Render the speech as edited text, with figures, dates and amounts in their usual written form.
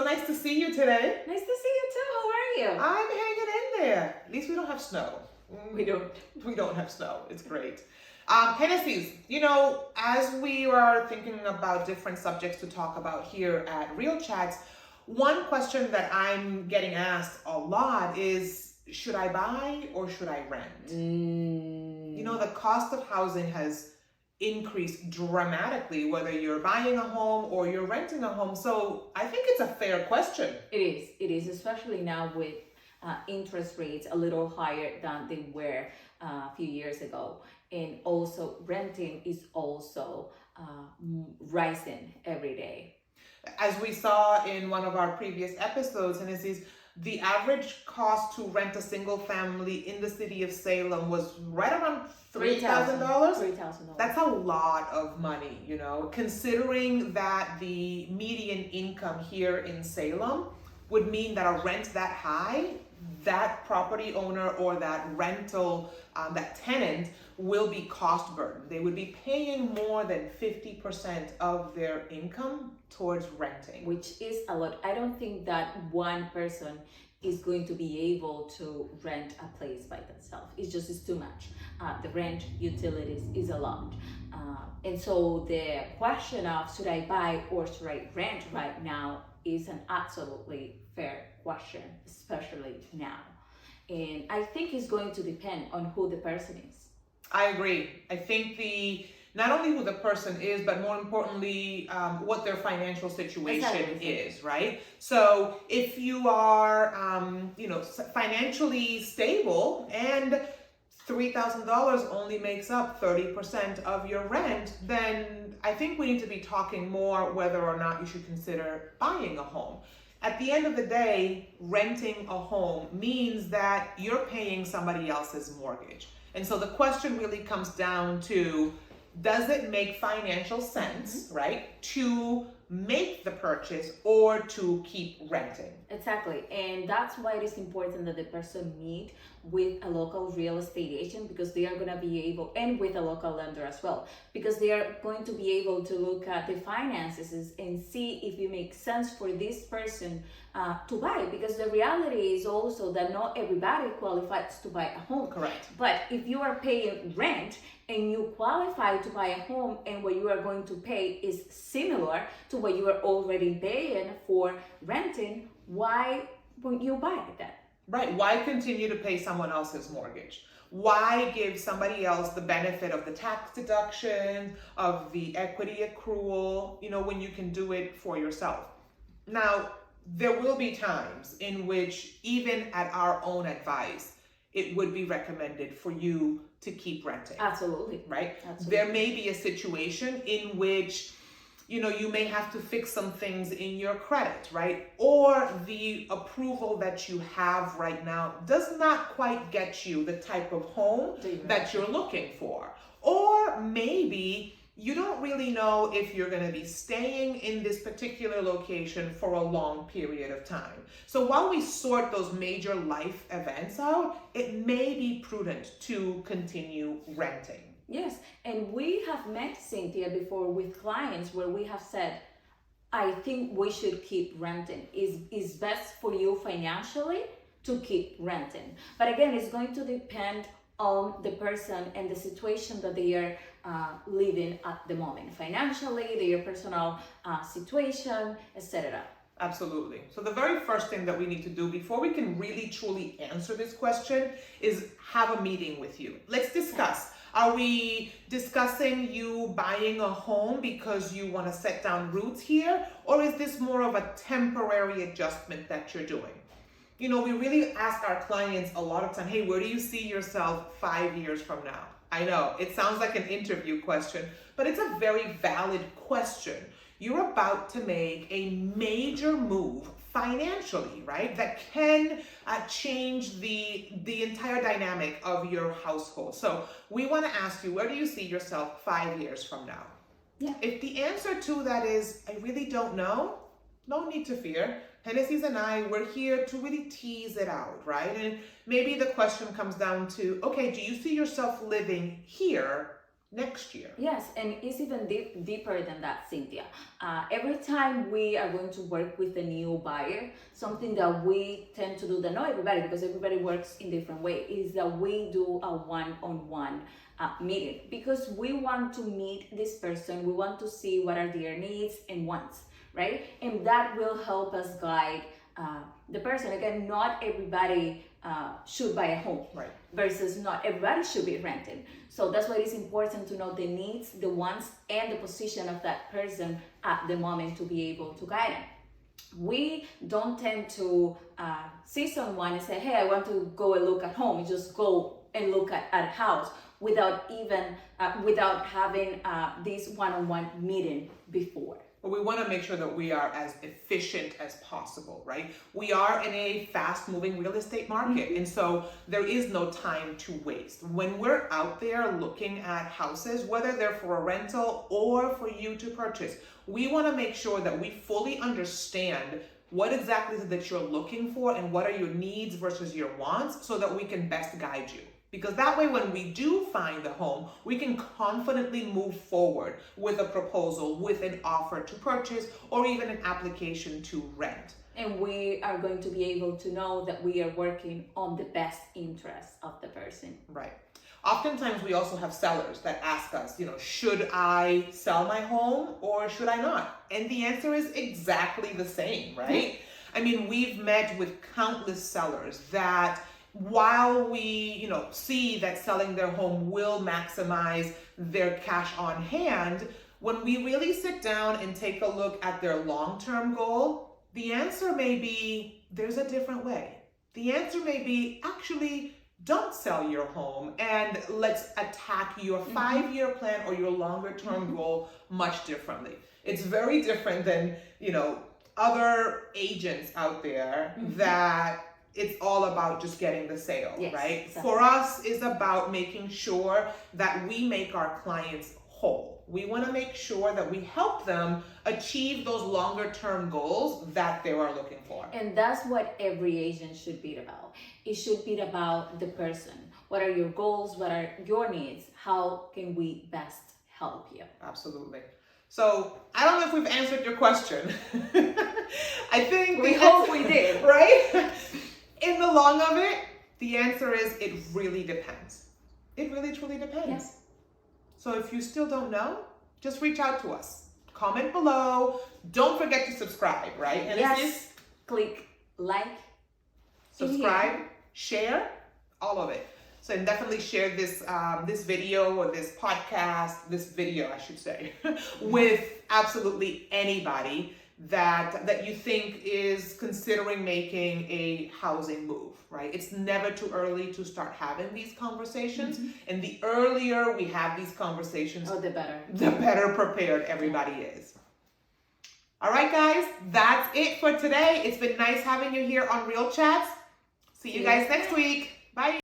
nice to see you today. Nice to see you too. How are you? I'm hanging in there. At least we don't have snow. We don't. We don't have snow. It's great. Hennessy's, as we are thinking about different subjects to talk about here at Real Chats, one question that I'm getting asked a lot is, should I buy or should I rent? The cost of housing has increased dramatically, whether you're buying a home or you're renting a home. So I think it's a fair question. It is, especially now with interest rates a little higher than they were a few years ago. And also renting is also rising every day. As we saw in one of our previous episodes, and the average cost to rent a single family in the city of Salem was right around $3,000. $3,000. That's a lot of money, considering that the median income here in Salem would mean that a rent that high, that property owner or that rental, that tenant will be cost burdened. They would be paying more than 50% of their income towards renting. Which is a lot. I don't think that one person is going to be able to rent a place by themselves. It's too much. The rent, utilities is a lot. And so the question of should I buy or should I rent right now is an absolutely fair question, especially now. And I think it's going to depend on who the person is. I agree. I think not only who the person is, but more importantly, what their financial situation is, right? So if you are, financially stable and $3,000 only makes up 30% of your rent, then I think we need to be talking more whether or not you should consider buying a home. At the end of the day, renting a home means that you're paying somebody else's mortgage. And so the question really comes down to, does it make financial sense, right, to make the purchase or to keep renting? Exactly. And that's why it is important that the person meet with a local real estate agent, because they are going to be able, and with a local lender as well, because they are going to be able to look at the finances and see if it makes sense for this person to buy, because the reality is also that not everybody qualifies to buy a home. Correct. But if you are paying rent and you qualify to buy a home and what you are going to pay is similar to what you are already paying for renting, why won't you buy it then? Right. Why continue to pay someone else's mortgage? Why give somebody else the benefit of the tax deduction, of the equity accrual, when you can do it for yourself? Now, there will be times in which, even at our own advice, it would be recommended for you to keep renting. Absolutely. Right? Absolutely. There may be a situation in which you may have to fix some things in your credit, right? Or the approval that you have right now does not quite get you the type of home that you're looking for. Or maybe you don't really know if you're going to be staying in this particular location for a long period of time. So while we sort those major life events out, it may be prudent to continue renting. Yes, and we have met, Cynthia, before with clients where we have said, I think we should keep renting. It's best for you financially to keep renting. But again, it's going to depend on the person and the situation that they are living at the moment, financially, their personal situation, etc. Absolutely. So the very first thing that we need to do before we can really truly answer this question is have a meeting with you. Let's discuss. Are we discussing you buying a home because you want to set down roots here? Or is this more of a temporary adjustment that you're doing? We really ask our clients a lot of time, hey, where do you see yourself 5 years from now? I know it sounds like an interview question, but it's a very valid question. You're about to make a major move financially, right? That can change the entire dynamic of your household. So we want to ask you, where do you see yourself 5 years from now? Yeah. If the answer to that is, I really don't know, no need to fear. Hennessy's and I, we're here to really tease it out, right? And maybe the question comes down to, okay, do you see yourself living here next year. Yes, and it's even deeper than that, Cynthia. Every time we are going to work with a new buyer, something that we tend to do, that not everybody, because everybody works in different ways, is that we do a one-on-one meeting, because we want to meet this person. We want to see what are their needs and wants, right? And that will help us guide the person. Again, not everybody should buy a home, right? Versus not everybody should be renting. So that's why it's important to know the needs, the wants, and the position of that person at the moment to be able to guide them. We don't tend to see someone and say, hey, I want to go and look at home. You just go and look at a house without even without having this one-on-one meeting before. But we want to make sure that we are as efficient as possible, right? We are in a fast-moving real estate market, and so there is no time to waste. When we're out there looking at houses, whether they're for a rental or for you to purchase, we want to make sure that we fully understand what exactly is it that you're looking for and what are your needs versus your wants, so that we can best guide you. Because that way, when we do find the home, we can confidently move forward with a proposal, with an offer to purchase, or even an application to rent. And we are going to be able to know that we are working on the best interest of the person. Right. Oftentimes, we also have sellers that ask us, should I sell my home or should I not? And the answer is exactly the same, right? I mean, we've met with countless sellers that, while we, see that selling their home will maximize their cash on hand, when we really sit down and take a look at their long-term goal, the answer may be, there's a different way. The answer may be, actually, don't sell your home and let's attack your 5-year plan or your longer-term goal much differently. It's very different than, other agents out there that it's all about just getting the sale, yes, right? Exactly. For us, it's about making sure that we make our clients whole. We want to make sure that we help them achieve those longer term goals that they are looking for. And that's what every agent should be about. It should be about the person. What are your goals? What are your needs? How can we best help you? Absolutely. So I don't know if we've answered your question. I think we hope we did. Right? In the long of it, the answer is it really depends. It really truly depends. Yes. So if you still don't know, just reach out to us. Comment below. Don't forget to subscribe, right? And yes. Click like, subscribe, share, all of it. So definitely share this this video or this podcast, this video, I should say, with absolutely anybody that you think is considering making a housing move, right? It's never too early to start having these conversations. And the earlier we have these conversations, the better. The better prepared everybody is. All right, guys, that's it for today. It's been nice having you here on Real Chats. See you guys next week. Bye.